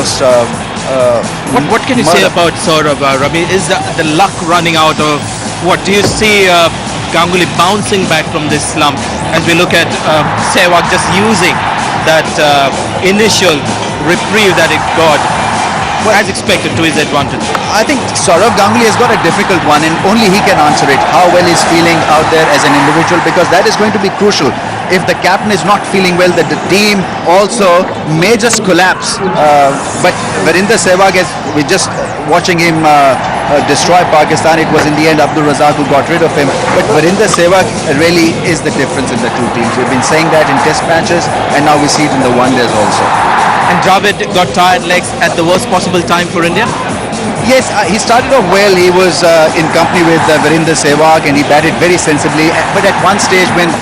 almost. What can you say about Saurav, Ravi? Is the luck running out, or what? Do you see Ganguly bouncing back from this slump as we look at Sehwag just using that initial reprieve that it got as expected to his advantage? I think Saurav Ganguly has got a difficult one, and only he can answer it. How well he's feeling out there as an individual, because that is going to be crucial. If the captain is not feeling well, that the team also may just collapse. But Virender Sehwag, as we just watching him destroy Pakistan, it was in the end Abdul Razak who got rid of him. But Virender Sehwag really is the difference in the two teams. We've been saying that in test matches, and now we see it in the one-days also. And Dravid got tired legs at the worst possible time for India. Yes, he started off well. He was in company with Virender Sehwag, and he batted very sensibly. But at one stage, when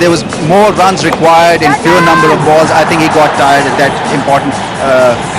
there was more runs required in fewer number of balls, I think he got tired at that important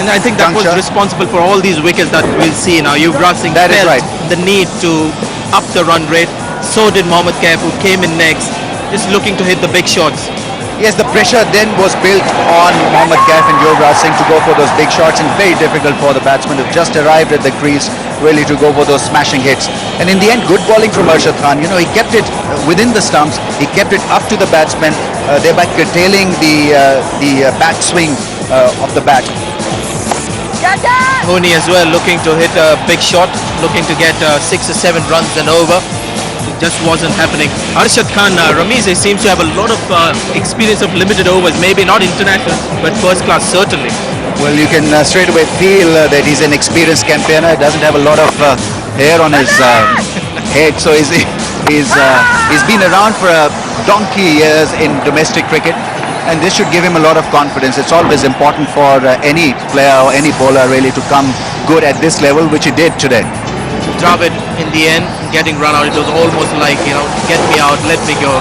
and I think that juncture. was responsible for all these wickets that we'll see now. Yuvraj Singh That is felt right. the need to up the run rate. So did Mohammad Kaif, who came in next, just looking to hit the big shots. Yes, the pressure then was built on Mohammad Kaif and Yuvraj Singh to go for those big shots, and very difficult for the batsman who just arrived at the crease really to go for those smashing hits. And in the end, good bowling from Arshad Khan. You know, he kept it within the stumps, he kept it up to the batsman, thereby curtailing the back swing of the bat. Dhoni as well looking to hit a big shot, looking to get 6 or 7 runs and over. It just wasn't happening. Arshad Khan, Ramiz seems to have a lot of experience of limited overs, maybe not international, but first class certainly. Well, you can straight away feel that he's an experienced campaigner. He doesn't have a lot of hair on his head, so he's been around for a donkey years in domestic cricket, and this should give him a lot of confidence. It's always important for any player or any bowler really to come good at this level, which he did today. Dravid in the end getting run out. It was almost like, you know, get me out, let me go.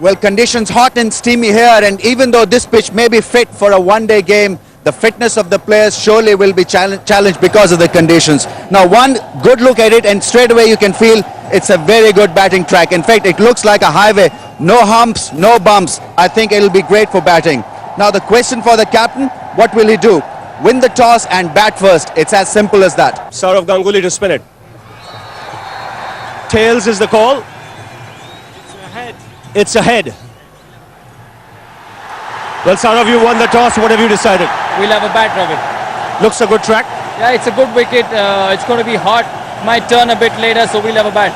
Well, conditions hot and steamy here, and even though this pitch may be fit for a one-day game, the fitness of the players surely will be challenged because of the conditions. Now, one good look at it, and straight away you can feel it's a very good batting track. In fact, it looks like a highway. No humps, no bumps. I think it'll be great for batting. Now, the question for the captain, what will he do? Win the toss and bat first. It's as simple as that. Saurav Ganguly to spin it. Tails is the call. It's ahead. Well, Saurav, you won the toss. What have you decided? We'll have a bat, Ravi. Looks a good track. Yeah, it's a good wicket. It's going to be hot. Might turn a bit later, so we'll have a bat.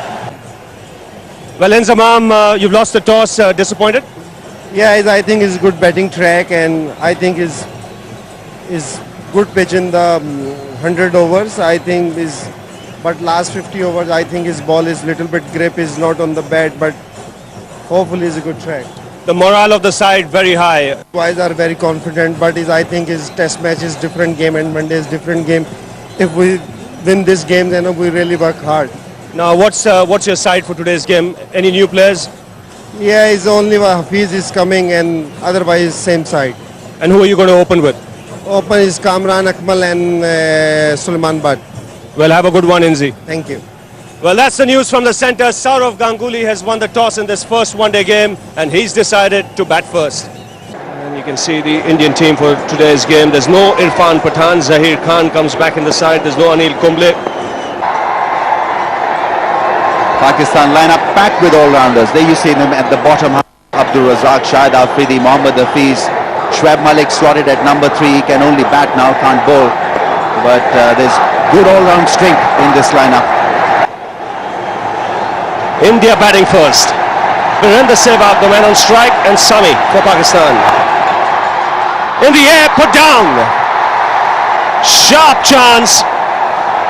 Well, Inzamam, you've lost the toss. Disappointed? Yeah, I think it's good batting track, and I think is good pitch in the 100 overs. I think but last 50 overs, I think his ball is little bit grip is not on the bat, but hopefully it's a good track. The morale of the side very high. Boys are very confident, but I think his test match is different game and one day is different game. If we win this game, then we really work hard. Now, what's your side for today's game? Any new players? Yeah, it's only Hafiz is coming, and otherwise same side. And who are you going to open with? Open is Kamran Akmal and Sulaiman Butt. Well, have a good one, Inzi. Thank you. Well, that's the news from the centre. Saurav Ganguly has won the toss in this first one-day game, and he's decided to bat first. And you can see the Indian team for today's game. There's no Irfan Pathan. Zahir Khan comes back in the side. There's no Anil Kumble. Pakistan lineup packed with all-rounders. There you see them at the bottom. Abdul Razak, Shahid Afridi, Mohammad Hafiz, Shoaib Malik slotted at number 3. He can only bat now, can't bowl. But there's good all-round strength in this lineup. India batting first. Virender Sehwag, the man on strike, and Sami for Pakistan. In the air, put down. Sharp chance.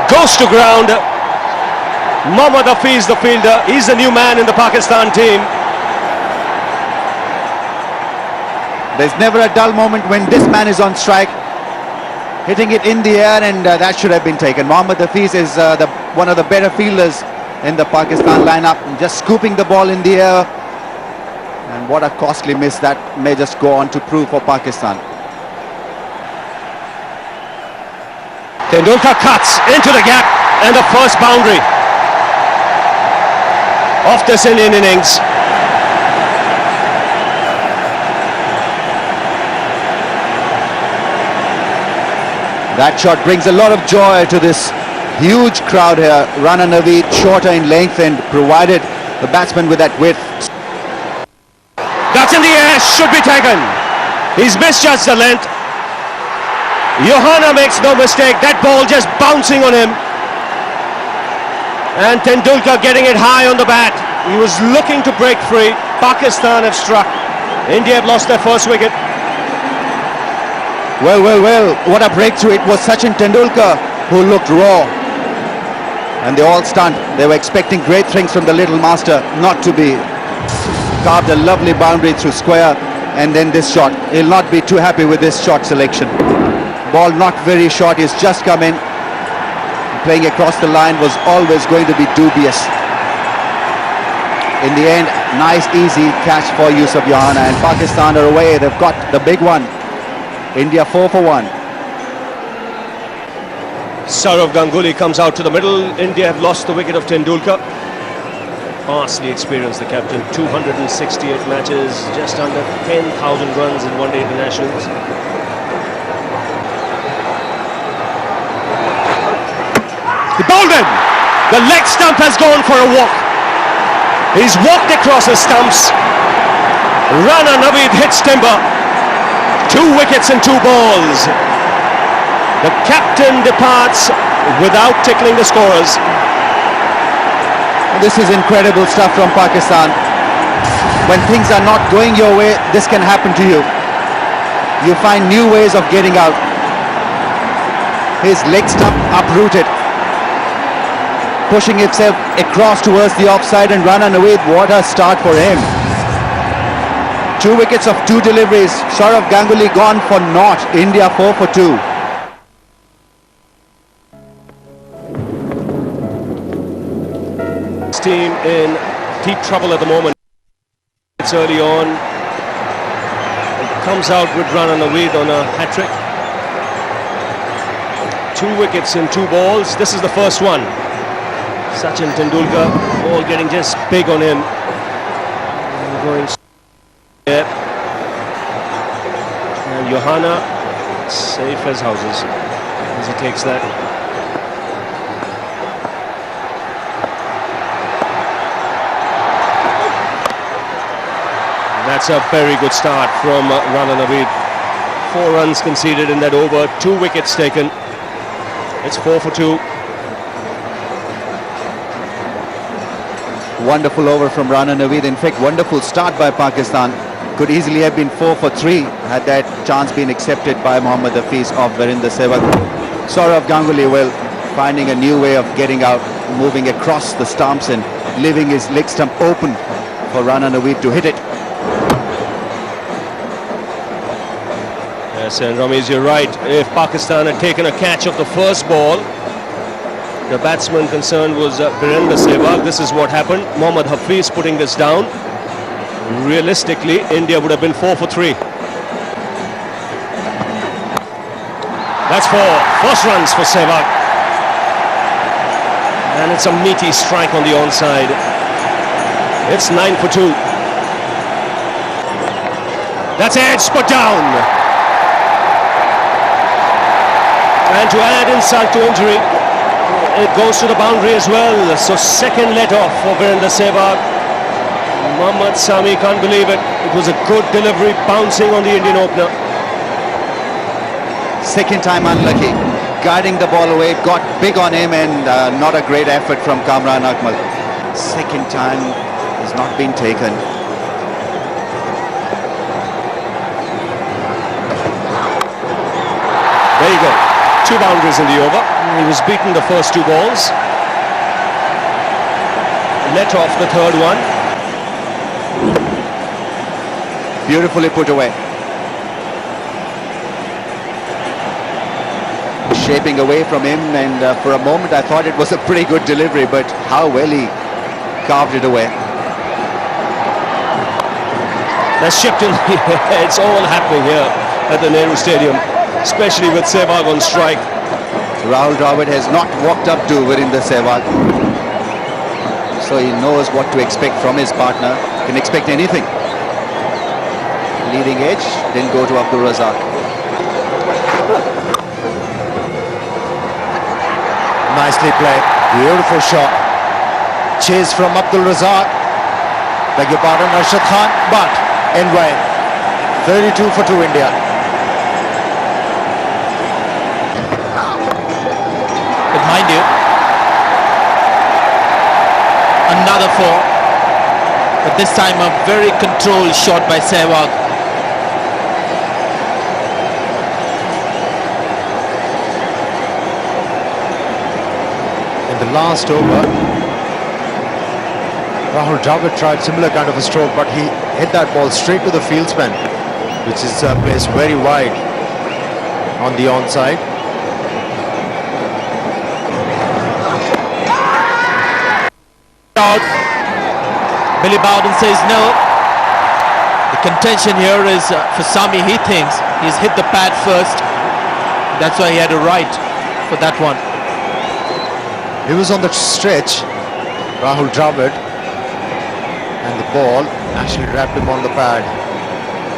Goes to ground. Mohammad Hafiz, the fielder. He's the new man in the Pakistan team. There's never a dull moment when this man is on strike. Hitting it in the air, and that should have been taken. Mohammad Hafiz is one of the better fielders in the Pakistan lineup, just scooping the ball in the air, and what a costly miss that may just go on to prove for Pakistan. Tendulkar cuts into the gap, and the first boundary of this Indian innings. That shot brings a lot of joy to this huge crowd here. Rana Naveed, shorter in length and provided the batsman with that width. That's in the air, should be taken. He's misjudged the length. Johanna makes no mistake, that ball just bouncing on him. And Tendulkar getting it high on the bat. He was looking to break free. Pakistan have struck. India have lost their first wicket. Well, what a breakthrough. It was Sachin Tendulkar who looked raw. And they all stunned. They were expecting great things from the little master, not to be. Carved a lovely boundary through square, and then this shot. He'll not be too happy with this shot selection. Ball not very short, he's just come in. Playing across the line was always going to be dubious. In the end, nice easy catch for Yusuf Johanna, and Pakistan are away. They've got the big one. India 4 for 1. Sourav Ganguly comes out to the middle. India have lost the wicket of Tendulkar. Vastly experienced, the captain. 268 matches, just under 10,000 runs in one-day internationals. He bowled him! The leg stump has gone for a walk. He's walked across the stumps. Rana Naveed hits timber. 2 wickets and 2 balls. The captain departs without tickling the scorers. This is incredible stuff from Pakistan. When things are not going your way, this can happen to you. You find new ways of getting out. His leg stump uprooted, pushing himself across towards the offside, and Rana Naveed, what a start for him. 2 wickets of 2 deliveries. Sourav Ganguly gone for naught. India 4 for 2. Team in deep trouble at the moment. It's early on. It comes out with Rana Naveed on a hat-trick. 2 wickets in 2 balls. This is the first one. Sachin Tendulkar, ball getting just big on him. Going there. And Johanna safe as houses as he takes that. That's a very good start from Rana Naveed. 4 runs conceded in that over, 2 wickets taken. It's 4 for 2. Wonderful over from Rana Naveed. In fact, wonderful start by Pakistan. Could easily have been 4 for 3 had that chance been accepted by Mohammad Hafiz of Virender Sehwag. Sourav Ganguly, well, finding a new way of getting out, moving across the stumps and leaving his leg stump open for Rana Naveed to hit it. Yes, and Ramesh, you're right. If Pakistan had taken a catch of the first ball, the batsman concerned was Virender Sehwag. This is what happened. Mohammad Hafiz putting this down. Realistically, India would have been 4 for 3. That's 4. First runs for Sehwag. And it's a meaty strike on the onside. It's 9 for 2. That's edge, put down. And to add insult to injury, it goes to the boundary as well. So second let off for Virender Sehwag. Mohammad Sami can't believe it. It was a good delivery, bouncing on the Indian opener. Second time unlucky. Guiding the ball away, got big on him, and not a great effort from Kamran Akmal. Second time has not been taken. There you go. 2 boundaries in the over. He was beaten the first 2 balls. Let off the third one. Beautifully put away. Shaping away from him, and for a moment I thought it was a pretty good delivery, but how well he carved it away. That's shipped in. It's all happening here at the Nehru Stadium, especially with Sehwag on strike. Rahul Dravid has not walked up to Virender Sehwag, so he knows what to expect from his partner. Can expect anything. Leading edge, then go to Abdul Razak. Nicely played. Beautiful shot. Chase from Abdul Razak. Beg your pardon, Arshad Khan. But in way. 32 for 2 India. But mind you, another 4. But this time a very controlled shot by Sehwag. In the last over, Rahul Dravid tried similar kind of a stroke, but he hit that ball straight to the fieldsman, which is placed very wide on the onside. Out. Billy Bowden says no. The contention here is for Sami. He thinks he's hit the pad first. That's why he had a right for that one. He was on the stretch, Rahul Dravid, and the ball actually wrapped him on the pad.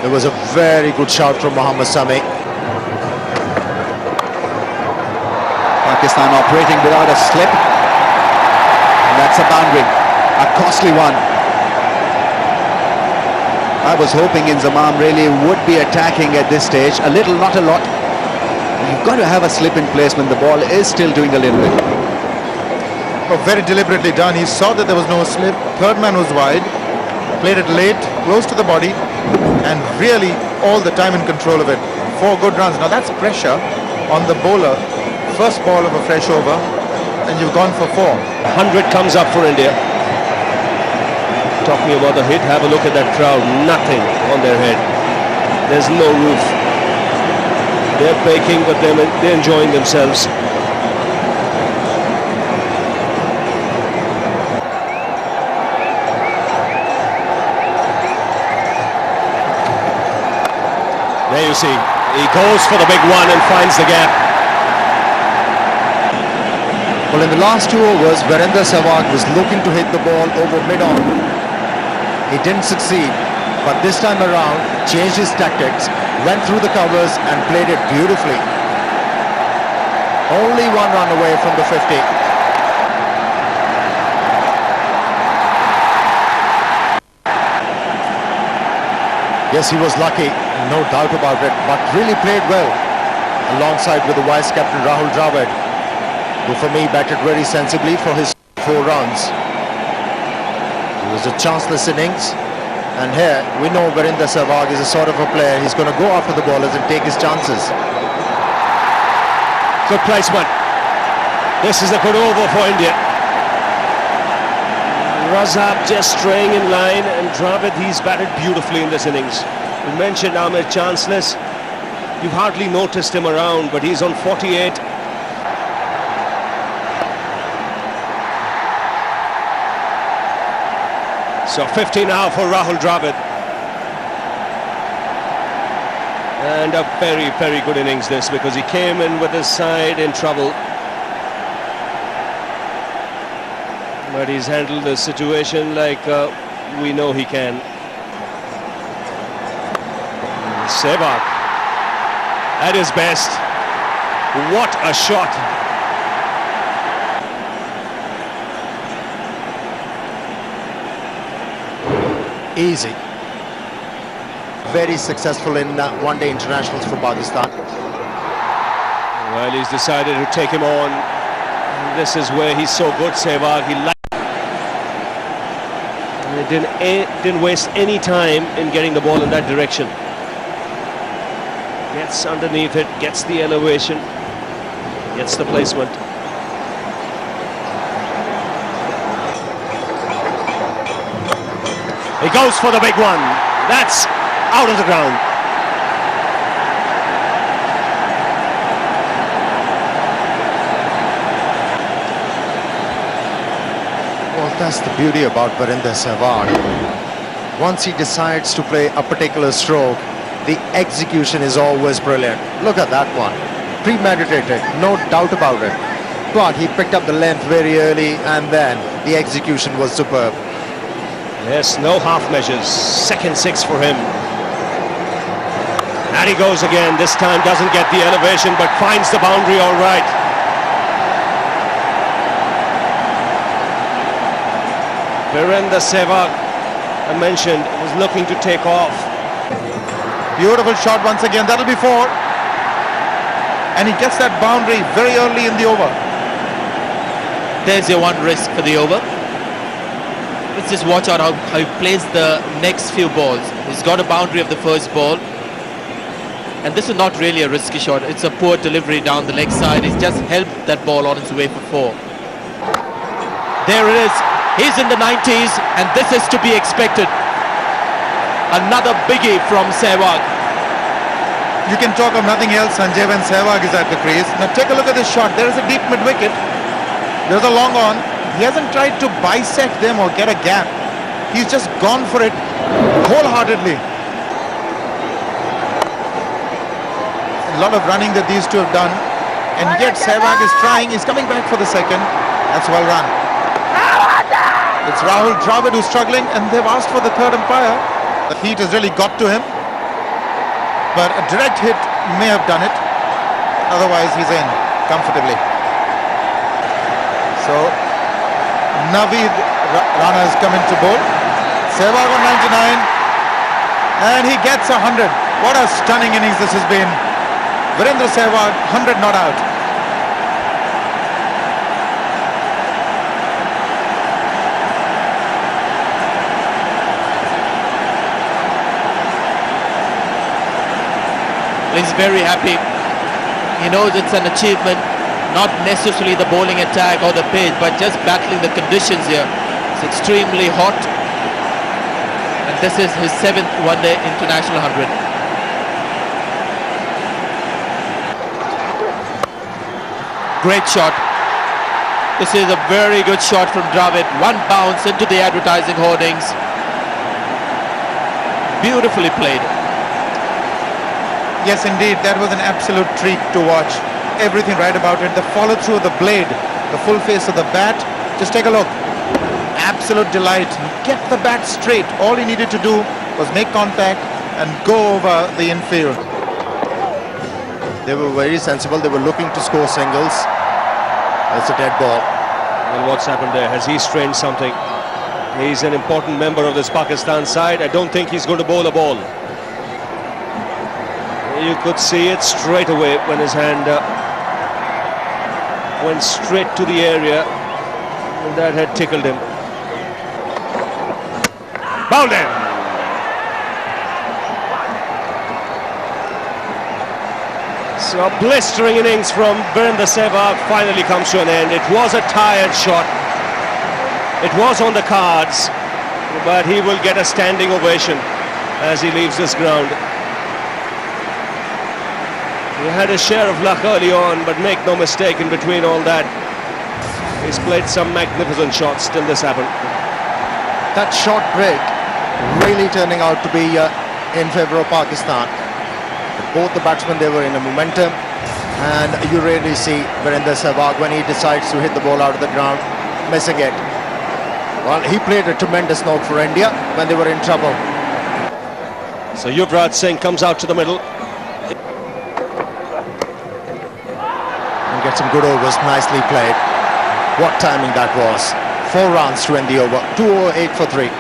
It was a very good shout from Mohammad Sami. Pakistan operating without a slip. And that's a boundary, a costly one. I was hoping Inzamam really would be attacking at this stage. A little, not a lot. You've got to have a slip in place when the ball is still doing a little bit. Oh, very deliberately done. He saw that there was no slip. Third man was wide. Played it late, close to the body, and really all the time in control of it. 4 good runs. Now that's pressure on the bowler. First ball of a fresh over, and you've gone for 4. 100 comes up for India. Talking about the hit, have a look at that crowd. Nothing on their head. There's no roof. They're baking, but they're enjoying themselves. There you see, he goes for the big one and finds the gap. Well, in the last 2 overs, Virender Sehwag was looking to hit the ball over mid-on. He didn't succeed, but this time around, changed his tactics, went through the covers and played it beautifully. Only 1 run away from the 50. Yes, he was lucky, no doubt about it, but really played well alongside with the vice captain Rahul Dravid, who for me batted very sensibly for his 4 runs. It was a chanceless innings, and here we know Virender Sehwag is a sort of a player. He's going to go after the ballers and take his chances. Good placement. This is a good over for India. Razak just straying in line, and Dravid, he's batted beautifully in this innings. We mentioned Ahmed chanceless. You've hardly noticed him around, but he's on 48. So 50 now for Rahul Dravid. And a very, very good innings this, because he came in with his side in trouble. But he's handled the situation like we know he can. Sehwag at his best. What a shot. Easy. Very successful in one-day internationals for Pakistan. Well, he's decided to take him on. This is where he's so good, Sehwag. He didn't waste any time in getting the ball in that direction. Gets underneath it, gets the elevation, gets the placement. He goes for the big one. That's out of the ground. Well, that's the beauty about Virender Sehwag. Once he decides to play a particular stroke, the execution is always brilliant. Look at that one. Premeditated, no doubt about it. But he picked up the length very early, and then the execution was superb. Yes, no half measures. Second 6 for him. And he goes again. This time doesn't get the elevation, but finds the boundary all right. Virender Sehwag, I mentioned, was looking to take off. Beautiful shot once again. That'll be 4. And he gets that boundary very early in the over. There's your one risk for the over. Let's just watch out how he plays the next few balls. He's got a boundary of the first ball. And this is not really a risky shot. It's a poor delivery down the leg side. He's just helped that ball on its way for 4. There it is. He's in the 90s, and this is to be expected. Another biggie from Sehwag. You can talk of nothing else, Sanjay, when Sehwag is at the crease. Now take a look at this shot. There is a deep mid-wicket. There's a long on. He hasn't tried to bisect them or get a gap. He's just gone for it wholeheartedly. A lot of running that these two have done. And yet Sehwag is trying. He's coming back for the second. That's well run. It's Rahul Dravid who's struggling, and they've asked for the third umpire. The heat has really got to him. But a direct hit may have done it. Otherwise, he's in comfortably. So, Naveed Rana has come into bowl. Sehwag on 99. And he gets 100. What a stunning innings this has been. Virender Sehwag, 100 not out. He's very happy. He knows it's an achievement, not necessarily the bowling attack or the pitch, but just battling the conditions here. It's extremely hot, and this is his 7th one-day international 100. Great shot. This is a very good shot from Dravid. One bounce into the advertising hoardings. Beautifully played. Yes, indeed, that was an absolute treat to watch. Everything right about it. The follow through of the blade, the full face of the bat. Just take a look. Absolute delight. Get the bat straight. All he needed to do was make contact and go over the infield. They were very sensible. They were looking to score singles. It's a dead ball. Well, what's happened there? Has he strained something? He's an important member of this Pakistan side. I don't think he's going to bowl a ball. You could see it straight away when his hand went straight to the area, and that had tickled him. Bowled him! So a blistering innings from Virender Sehwag finally comes to an end. It was a tired shot. It was on the cards, but he will get a standing ovation as he leaves this ground. He had a share of luck early on, but make no mistake, in between all that, he's played some magnificent shots till this happened. That short break really turning out to be in favour of Pakistan. Both the batsmen, they were in a momentum, and you rarely see Virender Sehwag when he decides to hit the ball out of the ground, missing it. Well, he played a tremendous knock for India when they were in trouble. So Yuvraj Singh comes out to the middle. And get some good overs, nicely played. What timing that was. 4 runs to end the over, 208 for 3.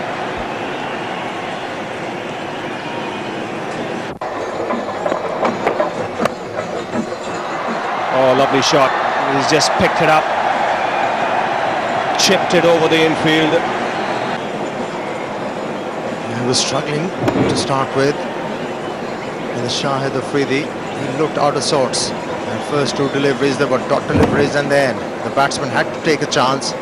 Oh, lovely shot. He's just picked it up, chipped it over the infield. He was struggling to start with. And the Shahid Afridi, he looked out of sorts. And first 2 deliveries, they were dot deliveries, and then the batsman had to take a chance.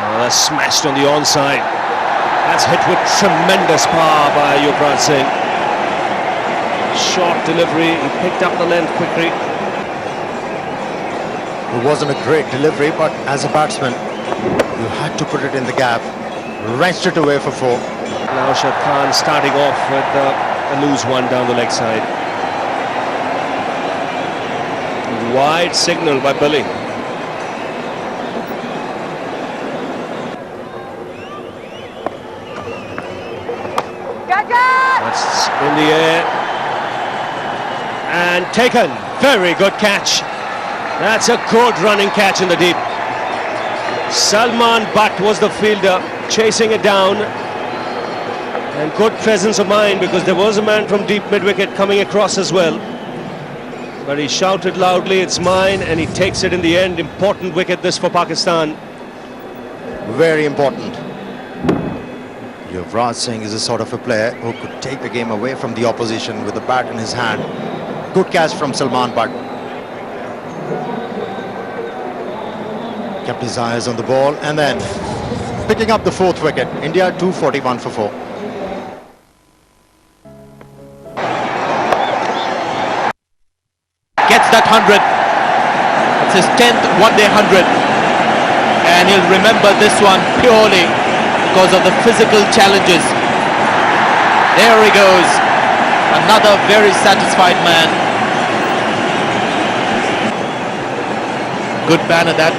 Oh, that's smashed on the onside. That's hit with tremendous power by Yuvraj Singh. Short delivery, he picked up the length quickly. It wasn't a great delivery, but as a batsman, you had to put it in the gap. Wrenched it away for 4. Naushad Khan starting off with a loose one down the leg side. Wide signal by Billy. That's in the air. And taken. Very good catch. That's a good running catch in the deep. Salman Butt was the fielder, chasing it down. And good presence of mind, because there was a man from deep mid-wicket coming across as well. But he shouted loudly, "It's mine," and he takes it in the end. Important wicket this for Pakistan. Very important. Yuvraj Singh is a sort of a player who could take the game away from the opposition with the bat in his hand. Good catch from Salman Butt. Kept his eyes on the ball and then picking up the fourth wicket. India 241 for 4. Gets that 100. It's his 10th one-day 100. And he'll remember this one purely because of the physical challenges. There he goes. Another very satisfied man. Good banner that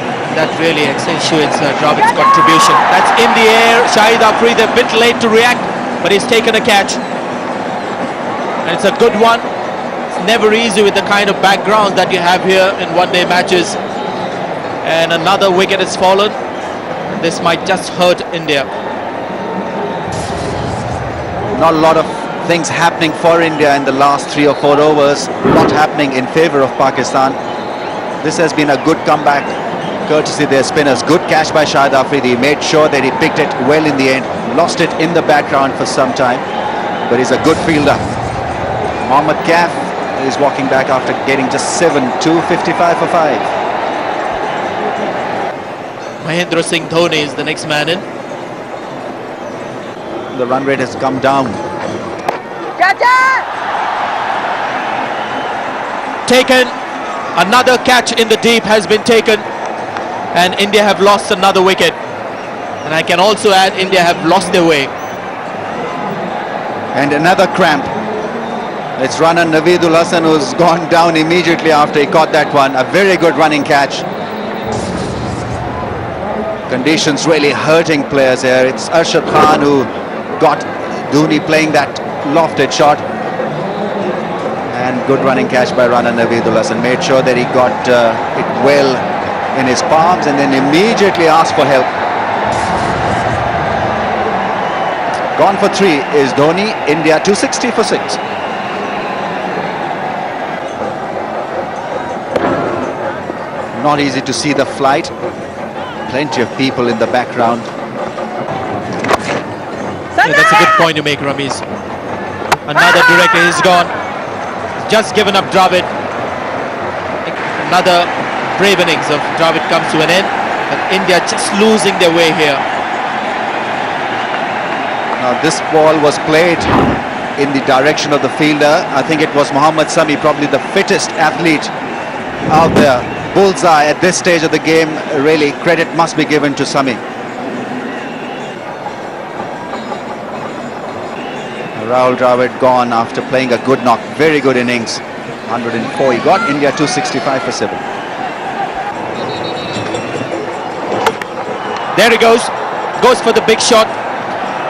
really accentuates Dravid's contribution. That's in the air. Shahid Afridi a bit late to react, but he's taken a catch. And it's a good one. It's never easy with the kind of background that you have here in one-day matches. And another wicket has fallen. This might just hurt India. Not a lot of things happening for India in the last 3 or 4 overs. Not happening in favour of Pakistan. This has been a good comeback, courtesy their spinners. Good catch by Shahid Afridi. He made sure that he picked it well in the end. Lost it in the background for some time, but he's a good fielder. Mohammad Kaf is walking back after getting just 7, 255 for 5. Mahendra Singh Dhoni is the next man in. The run rate has come down. Taken. Another catch in the deep has been taken. And India have lost another wicket. And I can also add, India have lost their way. And another cramp. It's runner Naveedul Hasan who's gone down immediately after he caught that one. A very good running catch. Conditions really hurting players here. It's Arshad Khan who got Dhoni playing that lofted shot. And good running catch by runner Naveedul Hasan. Made sure that he got it well in his palms and then immediately asked for help. Gone for 3 is Dhoni. India 260 for 6. Not easy to see the flight. Plenty of people in the background. Yeah, that's a good point you make, Ramiz. Another director is gone. Just given up Dravid. Another brave innings of Dravid comes to an end. But India just losing their way here. Now this ball was played in the direction of the fielder. I think it was Mohammad Sami, probably the fittest athlete out there. Bullseye at this stage of the game. Really, credit must be given to Sami. Rahul Dravid gone after playing a good knock. Very good innings. 104. He got India 265 for 7. There he goes. Goes for the big shot.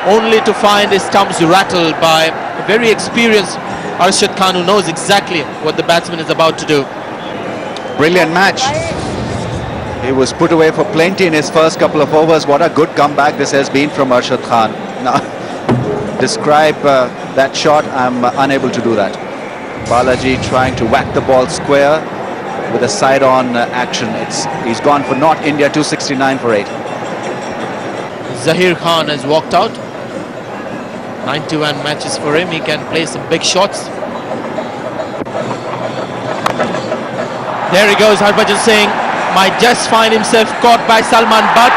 Only to find his stumps rattled by a very experienced Arshad Khan, who knows exactly what the batsman is about to do. Brilliant match. He was put away for plenty in his first couple of overs. What a good comeback this has been from Arshad Khan. Now, describe that shot. I'm unable to do that. Balaji trying to whack the ball square with a side-on action. He's gone for not India 269 for 8. Zahir Khan has walked out. 91 matches for him. He can play some big shots. There he goes. Harbhajan Singh might just find himself caught by Salman Butt.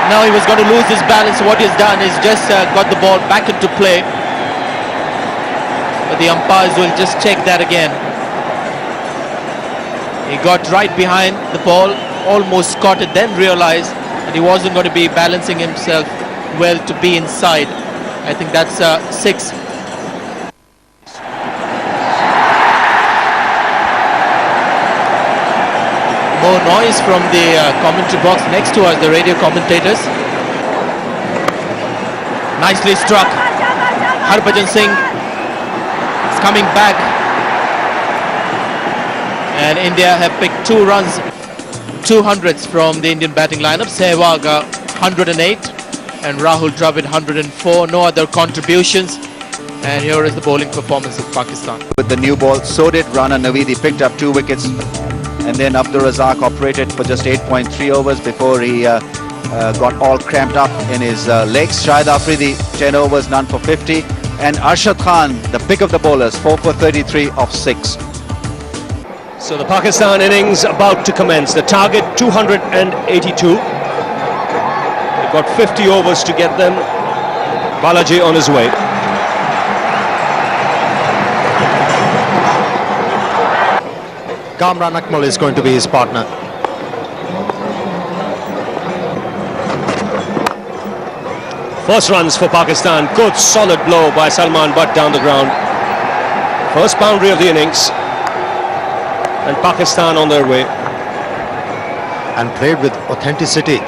Now he was going to lose his balance. What he's done is just got the ball back into play. But the umpires will just check that again. He got right behind the ball, almost caught it, then realized that he wasn't going to be balancing himself well to be inside. I think that's 6. More noise from the commentary box next to us, the radio commentators. Nicely struck. Harbhajan Singh is coming back. And India have picked 2 runs. 200s from the Indian batting lineup. Sehwag 108 and Rahul Dravid 104. No other contributions. And here is the bowling performance of Pakistan. With the new ball, so did Rana Naveed. He picked up 2 wickets. And then Abdur Razak operated for just 8.3 overs before he got all cramped up in his legs. Shahid Afridi, 10 overs, none for 50. And Arshad Khan, the pick of the bowlers, 4 for 33 off 6. So the Pakistan innings about to commence. The target 282. They've got 50 overs to get them. Balaji on his way. Kamran Akmal is going to be his partner. First runs for Pakistan. Good solid blow by Salman Butt down the ground. First boundary of the innings. And Pakistan on their way. And played with authenticity.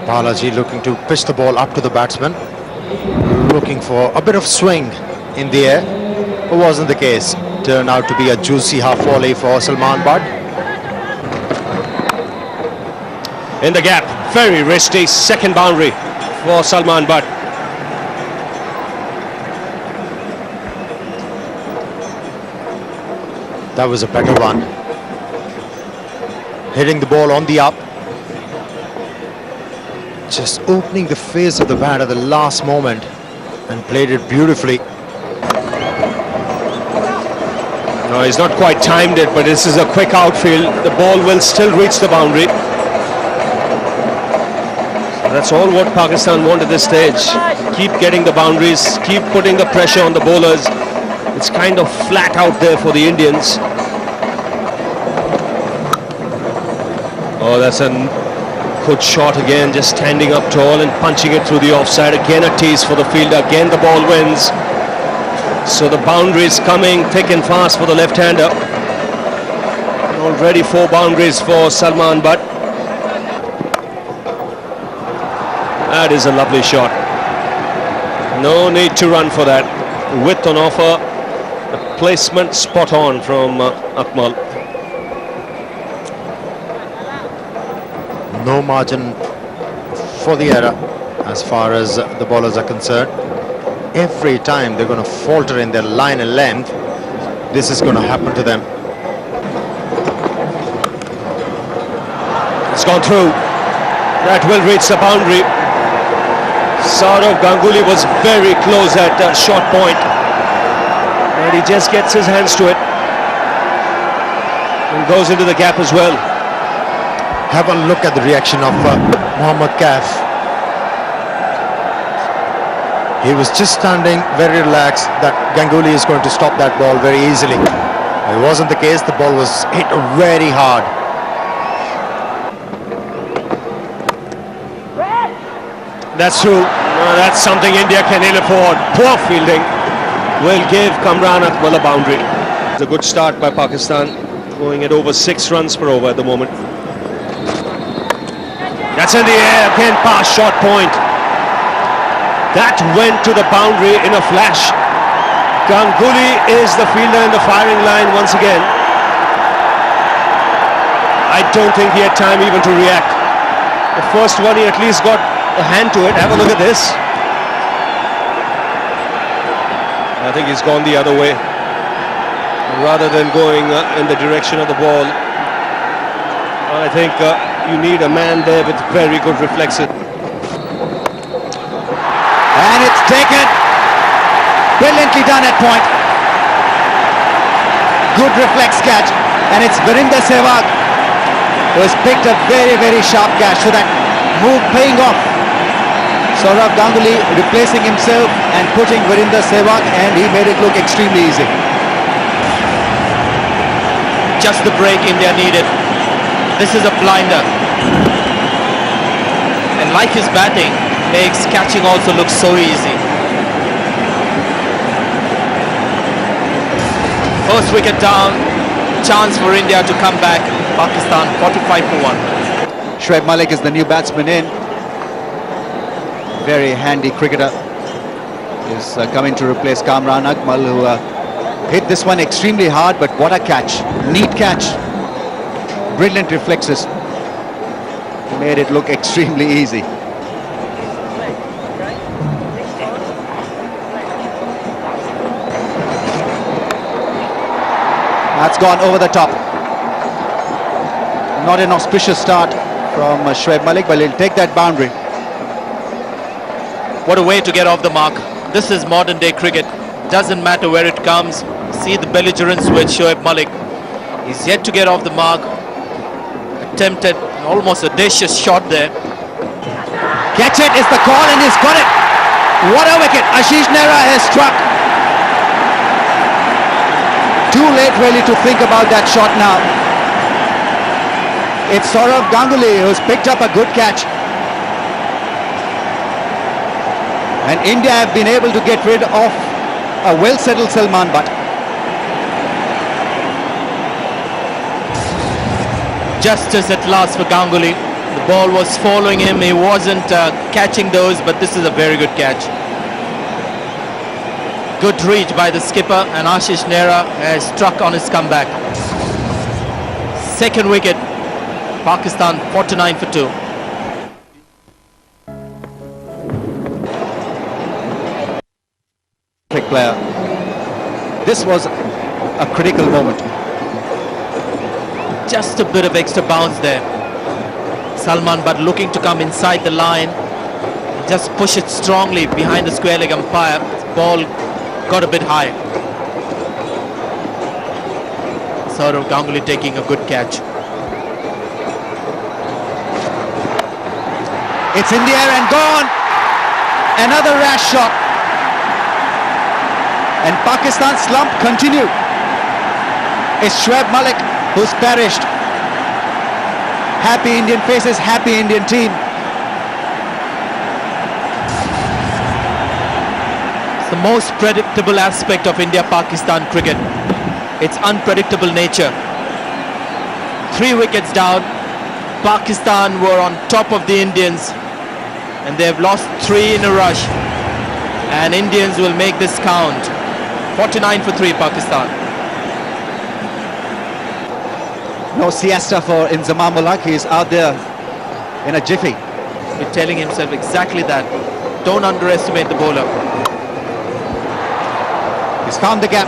Balaji looking to pitch the ball up to the batsman. Looking for a bit of swing in the air. It wasn't the case. Turned out to be a juicy half volley for Salman Butt. In the gap. Very risky. Second boundary for Salman Butt. That was a better one. Hitting the ball on the up. Just opening the face of the bat at the last moment and played it beautifully. No, he's not quite timed it, but this is a quick outfield. The ball will still reach the boundary. So that's all what Pakistan want at this stage. Keep getting the boundaries, keep putting the pressure on the bowlers. It's kind of flat out there for the Indians. Oh, that's a good shot again, just standing up tall and punching it through the offside. Again a tease for the fielder. Again the ball wins. So the boundary is coming thick and fast for the left-hander. Already 4 boundaries for Salman Butt. That is a lovely shot. No need to run for that. Width on offer. The placement spot on from Akmal. No margin for the error as far as the bowlers are concerned. Every time they're going to falter in their line and length, this is going to happen to them. It's gone through. That will reach the boundary. Saurav Ganguly was very close at short point. And he just gets his hands to it. And goes into the gap as well. Have a look at the reaction of Mohammad Kaif. He was just standing very relaxed that Ganguly is going to stop that ball very easily. It wasn't the case. The ball was hit very hard. That's true. That's something India can ill afford. Poor fielding will give Kamran Akmal a boundary. It's a good start by Pakistan, going at over 6 runs per over at the moment. That's in the air, again past short point. That went to the boundary in a flash. Ganguly is the fielder in the firing line once again. I don't think he had time even to react. The first one he at least got a hand to it. Have a look at this. I think he's gone the other way. Rather than going in the direction of the ball, I think you need a man there with very good reflexes. And it's taken. Brilliantly done at point. Good reflex catch. And it's Virender Sehwag who has picked a very, very sharp catch. So that move paying off. Saurav Ganguly replacing himself and putting Virender Sehwag, and he made it look extremely easy. Just the break India needed. This is a blinder. And like his batting, makes catching also look so easy. First wicket down, chance for India to come back. Pakistan 45 for 1. Shoaib Malik is the new batsman in. Very handy cricketer. Is coming to replace Kamran Akmal, who hit this one extremely hard, but what a catch. Neat catch. brilliant reflexes. Made it look extremely easy. That's gone over the top. Not an auspicious start from Shoaib Malik, but he'll take that boundary. What a way to get off the mark. This is modern day cricket. Doesn't matter where it comes. See the belligerence with Shoaib Malik. He's yet to get off the mark. Attempted almost audacious shot there. Catch it is the call, and he's got it. What a wicket. Ashish Nehra has struck. Too late really to think about that shot now. It's Sourav Ganguly who's picked up a good catch. And India have been able to get rid of a well-settled Salman Butt. Justice at last for Ganguly. The ball was following him. He wasn't catching those, but this is a very good catch. Good reach by the skipper, and Ashish Nehra has struck on his comeback. Second wicket. Pakistan 49 for 2. Player. This was a critical moment. Just a bit of extra bounce there. Salman Butt looking to come inside the line. Just push it strongly behind the square leg umpire. Ball got a bit high. Sourav Ganguly taking a good catch. It's in the air and gone. Another rash shot. And Pakistan's slump continued. It's Shoaib Malik who's perished. Happy Indian faces, happy Indian team. It's the most predictable aspect of India-Pakistan cricket. Its unpredictable nature. 3 wickets down. Pakistan were on top of the Indians, and they've lost 3 in a rush. And Indians will make this count. 49 for 3, Pakistan. No siesta for Inzamam Mulak. He's out there in a jiffy. He's telling himself exactly that. Don't underestimate the bowler. He's found the gap.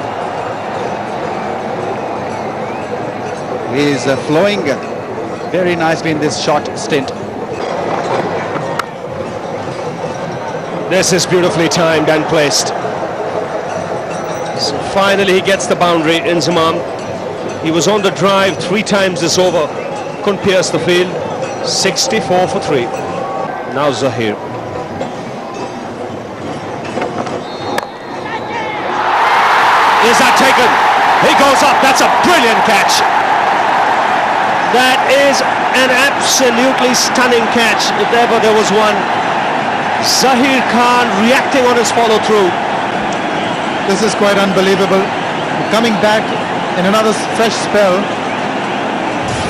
He's flowing very nicely in this short stint. This is beautifully timed and placed. So finally he gets the boundary, Inzamam. He was on the drive 3 times this over. Couldn't pierce the field. 64 for 3. Now Zahir. Is that taken? He goes up. That's a brilliant catch. That is an absolutely stunning catch, if ever there was one. Zahir Khan reacting on his follow-through. This is quite unbelievable. Coming back in another fresh spell.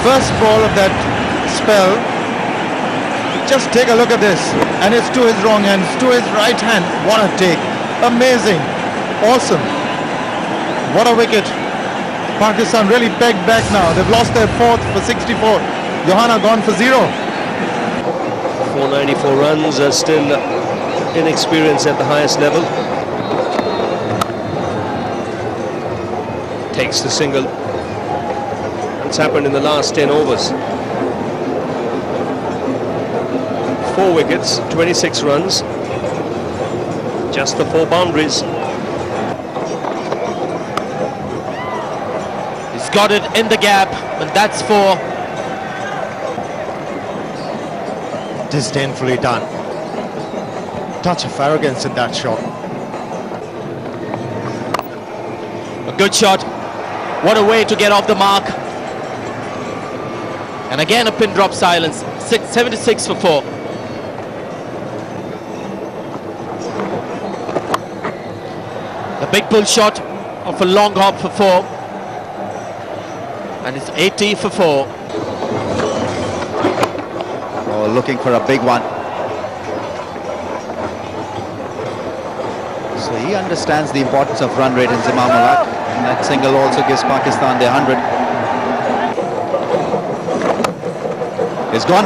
First ball of that spell. Just take a look at this. And it's to his wrong hand, it's to his right hand. What a take. Amazing. Awesome. What a wicket. Pakistan really pegged back now. They've lost their 4th for 64. Johanna gone for 0. 494 runs are still inexperienced at the highest level. Takes the single. It's happened in the last 10 overs. 4 wickets, 26 runs. Just the 4 boundaries. He's got it in the gap, and that's 4. Disdainfully done. Touch of arrogance in that shot. A good shot. What a way to get off the mark. And again a pin drop silence. 76 for 4. The big pull shot of a long hop for 4. And it's 80 for 4. Oh, looking for a big one. So he understands the importance of run rate in Inzamam Mulak. And that single also gives Pakistan their 100. He's gone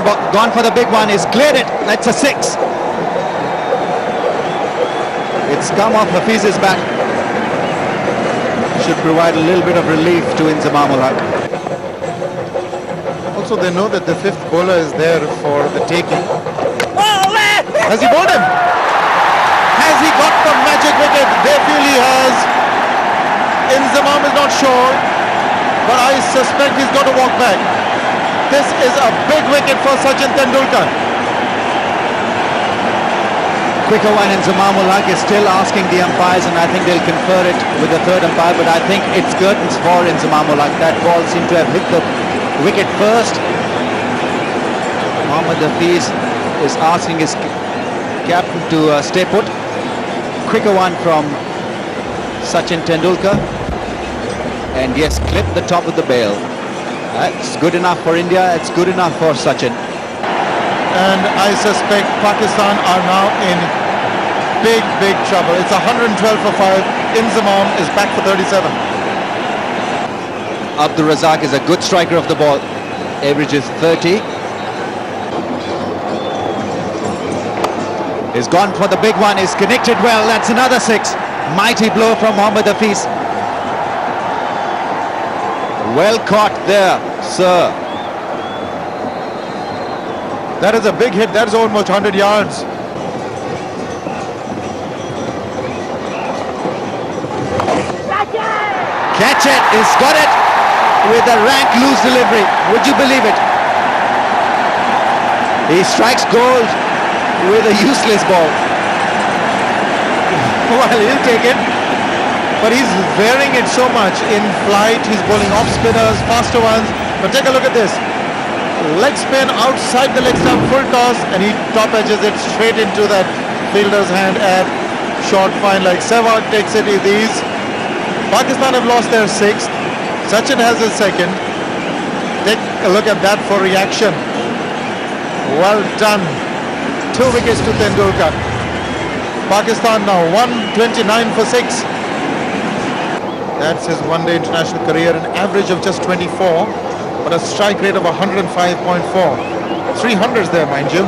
for the big one. He's cleared it. That's a 6. It's come off Hafiz's bat. Should provide a little bit of relief to Inzamam ul Haq. Also, they know that the fifth bowler is there for the taking. Has he bowled him? Has he got the magic wicket? They feel he has. Inzamam is not sure, but I suspect he's got to walk back. This is a big wicket for Sachin Tendulkar. Quicker one, Inzamam ul Haq is still asking the umpires, and I think they'll confer it with the third umpire, but I think it's curtains for Inzamam ul Haq. That ball seemed to have hit the wicket first. Mohammad Hafiz is asking his captain to stay put. Quicker one from Sachin Tendulkar, and yes, clip the top of the bail. That's good enough for India. It's good enough for Sachin. And I suspect Pakistan are now in big trouble. It's 112 for 5. Inzamam is back for 37. Abdul Razak is a good striker of the ball. Averages 30. He's gone for the big one. He's connected well. That's another 6. Mighty blow from Mohammad Hafiz. Well caught there, sir. That is a big hit. That is almost 100 yards. Catch it. He's got it with a rank loose delivery. Would you believe it? He strikes gold with a useless ball. Well, he'll take it. But he's varying it so much. In flight, he's bowling off spinners, faster ones. But take a look at this. Leg spin outside the leg stump, full toss, and he top edges it straight into that fielder's hand at short fine like Sehwag takes it with ease. Pakistan have lost their 6th. Sachin has his 2nd. Take a look at that for reaction. Well done. 2 wickets to Tendulkar. Pakistan now 129 for 6. That's his one-day international career, an average of just 24, but a strike rate of 105.4. 300s there, mind you,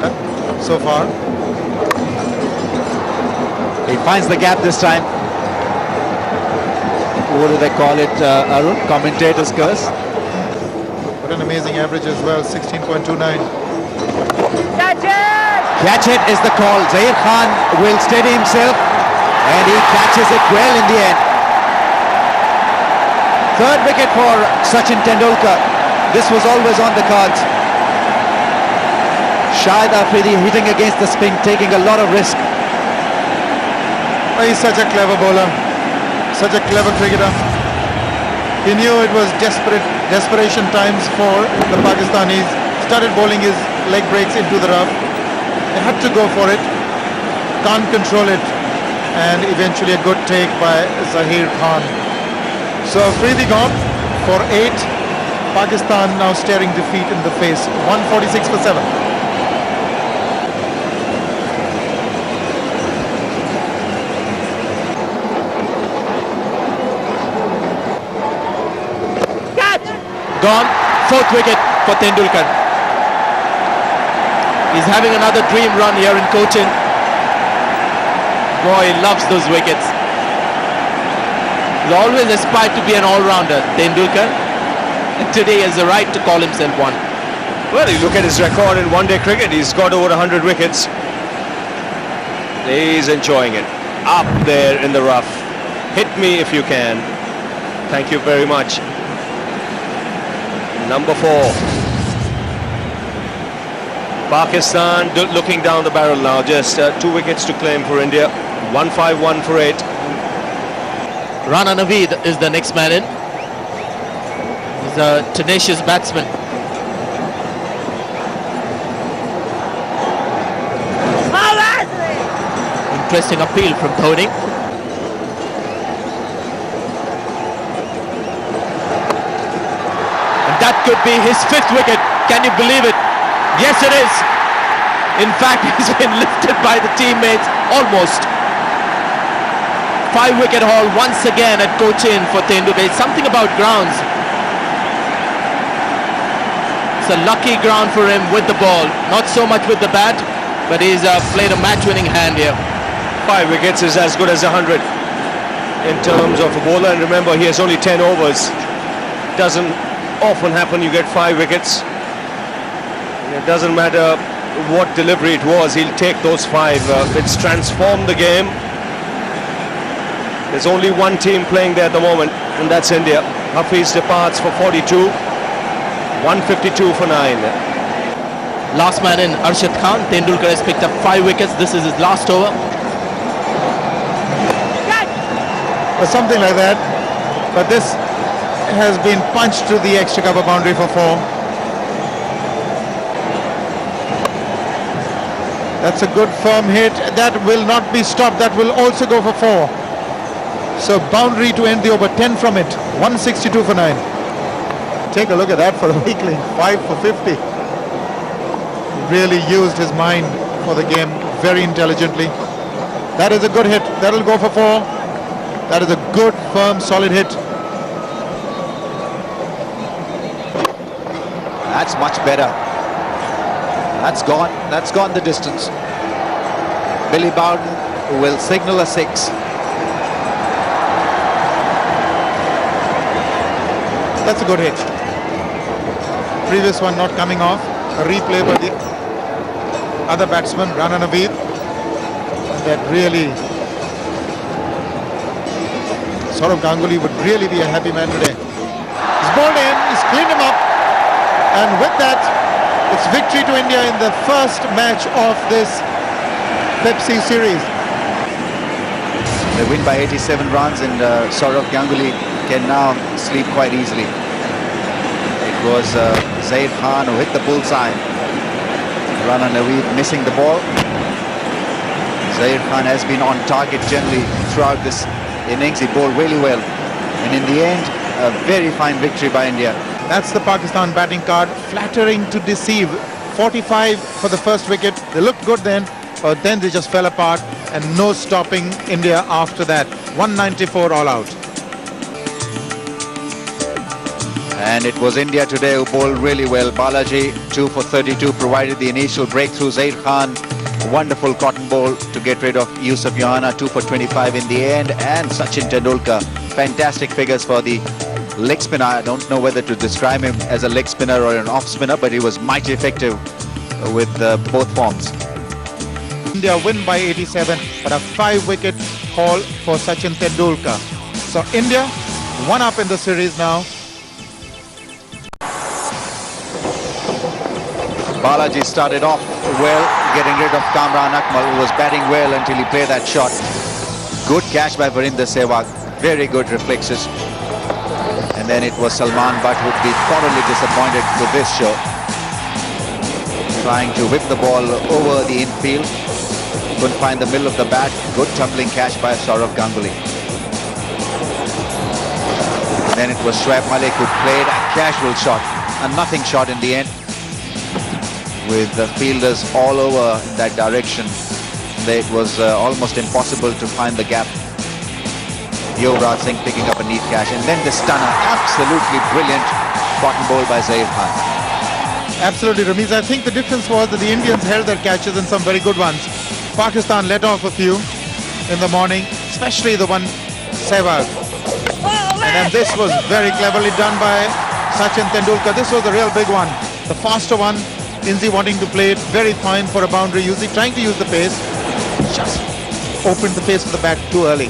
so far. He finds the gap this time. What do they call it, Arun? Commentator's curse. What an amazing average as well, 16.29. Catch it is the call. Zair Khan will steady himself, and he catches it well in the end. 3rd wicket for Sachin Tendulkar. This was always on the cards. Shahid Afridi hitting against the spin, taking a lot of risk. He's such a clever bowler, such a clever cricketer. He knew it was desperation times for the Pakistanis. Started bowling his leg breaks into the rough. They had to go for it. Can't control it. And eventually a good take by Zaheer Khan. So Afridi gone for 8. Pakistan now staring defeat in the face. 146 for 7. Gone. 4th wicket for Tendulkar. He's having another dream run here in Cochin. Boy, he loves those wickets. He's always aspired to be an all-rounder, Tendulkar. And today he has the right to call himself one. Well, you look at his record in one-day cricket. He's got over 100 wickets. He's enjoying it. Up there in the rough. Hit me if you can. Thank you very much. Number 4. Pakistan looking down the barrel now. Just 2 wickets to claim for India. 151 for 8. Rana Naveed is the next man in. He's a tenacious batsman. Interesting appeal from Dhoni. And that could be his 5th wicket. Can you believe it? Yes, it is. In fact, he's been lifted by the teammates almost. 5-wicket haul once again at Cochin for Tendulkar. It's something about grounds. It's a lucky ground for him with the ball. Not so much with the bat, but he's played a match-winning hand here. 5 wickets is as good as 100 in terms of a bowler. And remember, he has only 10 overs. Doesn't often happen you get 5 wickets. It doesn't matter what delivery it was, he'll take those 5. It's transformed the game. There's only one team playing there at the moment, and that's India. Hafiz departs for 42, 152 for 9. Last man in, Arshad Khan. Tendulkar has picked up 5 wickets. This is his last over. Or something like that. But this has been punched to the extra cover boundary for 4. That's a good firm hit. That will not be stopped. That will also go for 4. So boundary to end the over, 10 from it. 162 for 9. Take a look at that for a weakling. 5 for 50. Really used his mind for the game very intelligently. That is a good hit. That'll go for 4. That is a good, firm, solid hit. That's much better. That's gone the distance. Billy Bowden will signal a 6. That's a good hit. Previous one not coming off. A replay by the other batsman, Rana Naveed. That really, Saurav Ganguly would really be a happy man today. He's bowled in, he's cleaned him up, and with that, it's victory to India in the first match of this Pepsi series. They win by 87 runs, and Saurav Ganguly can now sleep quite easily. It was Zaid Khan who hit the bullseye. Rana Naveed missing the ball. Zaid Khan has been on target generally throughout this innings. He bowled really well, and in the end, a very fine victory by India. That's the Pakistan batting card, flattering to deceive. 45 for the first wicket. They looked good then, but then they just fell apart, and no stopping India after that. 194 all out. And it was India today who bowled really well. Balaji 2 for 32 provided the initial breakthrough. Zaid Khan, wonderful cotton ball to get rid of Yusuf Yohana, 2 for 25 in the end. And Sachin Tendulkar, fantastic figures for the leg spinner. I don't know whether to describe him as a leg spinner or an off spinner, but he was mighty effective with both forms. India win by 87, but a 5-wicket haul for Sachin Tendulkar. So India 1 up in the series now. Balaji started off well, getting rid of Kamran Akmal, who was batting well until he played that shot. Good catch by Virender Sehwag, very good reflexes. And then it was Salman Butt who'd be thoroughly disappointed with this show. Trying to whip the ball over the infield. Couldn't find the middle of the bat. Good tumbling catch by Saurav Ganguly. And then it was Shoaib Malik who played a casual shot, a nothing shot in the end. With the fielders all over in that direction, it was almost impossible to find the gap. Yuvraj Singh picking up a neat catch, and then the stunner, absolutely brilliant cotton ball by Zaid Khan. Absolutely, Ramiz. I think the difference was that the Indians held their catches and some very good ones. Pakistan let off a few in the morning, especially the one Sehwag. And then this was very cleverly done by Sachin Tendulkar. This was the real big one, the faster one. Inzi wanting to play it very fine for a boundary, trying to use the pace. Just opened the pace of the bat too early.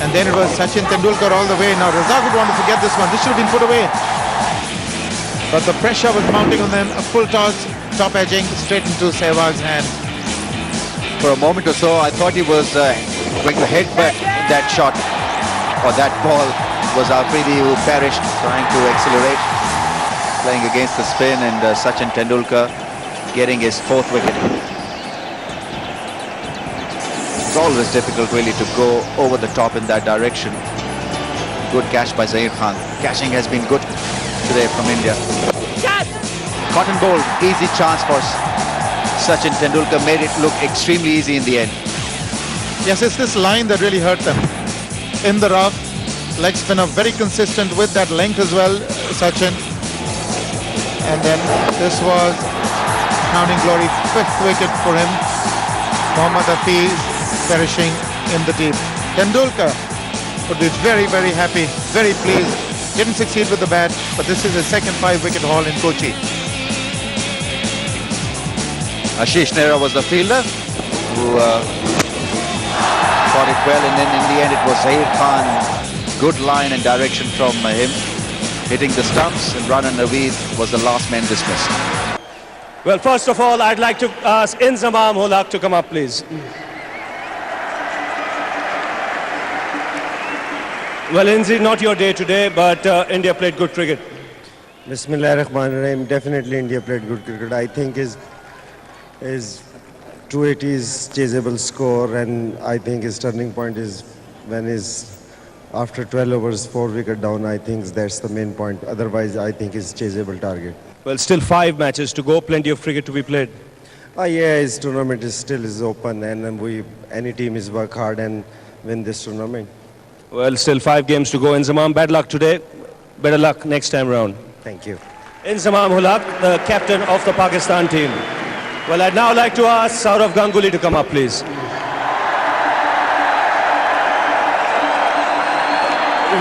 And then it was Sachin Tendulkar all the way. Now Razak would want to forget this one. This should have been put away. But the pressure was mounting on them. A full toss, top edging, straight into Sehwag's hand. For a moment or so, I thought he was going to headbutt that shot, or that ball. It was Afridi who perished trying to accelerate, playing against the spin, and Sachin Tendulkar getting his 4th wicket. It's always difficult really to go over the top in that direction. Good catch by Zaid Khan. Catching has been good today from India. Cotton ball, easy chance for Sachin Tendulkar, made it look extremely easy in the end. Yes, it's this line that really hurt them. In the rough, leg spinner very consistent with that length as well, Sachin. And then this was crowning glory, 5th wicket for him. Mohammad Hafiz perishing in the deep. Tendulkar would be very, very happy, very pleased. Didn't succeed with the bat, but this is his second 5-wicket haul in Kochi. Ashish Nehra was the fielder who fought it well, and then in the end it was Zahir Khan. Good line and direction from him, hitting the stumps, and Rana Naveed was the last man dismissed. Well, first of all, I'd like to ask Inzamam ul Haq to come up, please. Well, Inzi, not your day today, but India played good cricket. Bismillahirrahmanirrahim. Definitely India played good cricket. I think his 280 is chaseable score, and I think his turning point is when he's after 12 overs 4 wicket down. I think that's the main point. Otherwise, I think it's chaseable target. Well, still 5 matches to go, plenty of cricket to be played. Yeah, his tournament is still open, and any team is work hard and win this tournament. Well, still 5 games to go. Inzamam, bad luck today. Better luck next time round. Thank you. Inzamam ul Haq, the captain of the Pakistan team. Well, I'd now like to ask Sourav Ganguly to come up, please.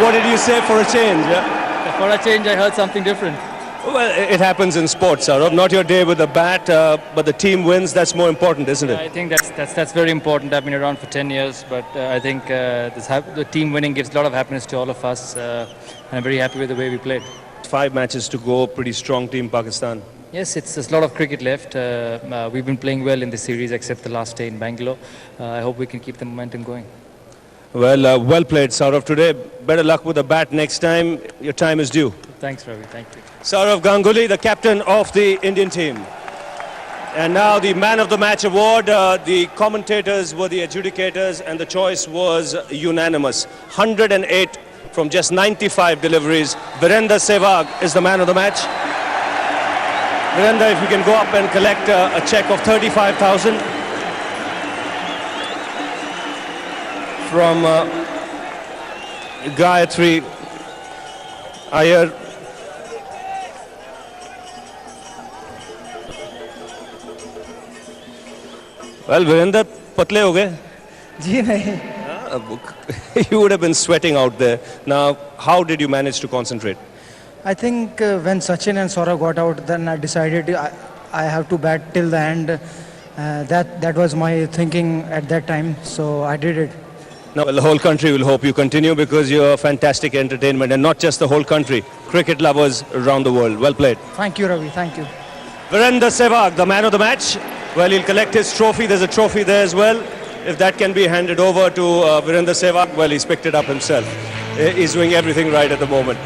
What did you say for a change? Yeah? For a change, I heard something different. Well, it happens in sports, Sourav. Not your day with the bat, but the team wins. That's more important, isn't it? I think that's very important. I've been around for 10 years, but I think the team winning gives a lot of happiness to all of us. And I'm very happy with the way we played. 5 matches to go. Pretty strong team, Pakistan. Yes, there's a lot of cricket left. We've been playing well in the series, except the last day in Bangalore. I hope we can keep the momentum going. Well, well played, Sourav, today. Better luck with the bat next time. Your time is due. Thanks, Ravi. Thank you. Sourav Ganguly, the captain of the Indian team. And now the Man of the Match award. The commentators were the adjudicators, and the choice was unanimous. 108 from just 95 deliveries. Virender Sehwag is the Man of the Match. Virender, if you can go up and collect a check of 35,000 from Gayatri Iyer. Well, Virender, पतले हो गए? जी नहीं. You would have been sweating out there. Now, how did you manage to concentrate? I think when Sachin and Saurav got out, then I decided I have to bat till the end. That was my thinking at that time, so I did it. Now, well, the whole country will hope you continue, because you're a fantastic entertainment, and not just the whole country, cricket lovers around the world. Well played. Thank you, Ravi. Thank you. Virender Sehwag, the man of the match. Well, he'll collect his trophy. There's a trophy there as well. If that can be handed over to Virender Sehwag, well, he's picked it up himself. He's doing everything right at the moment.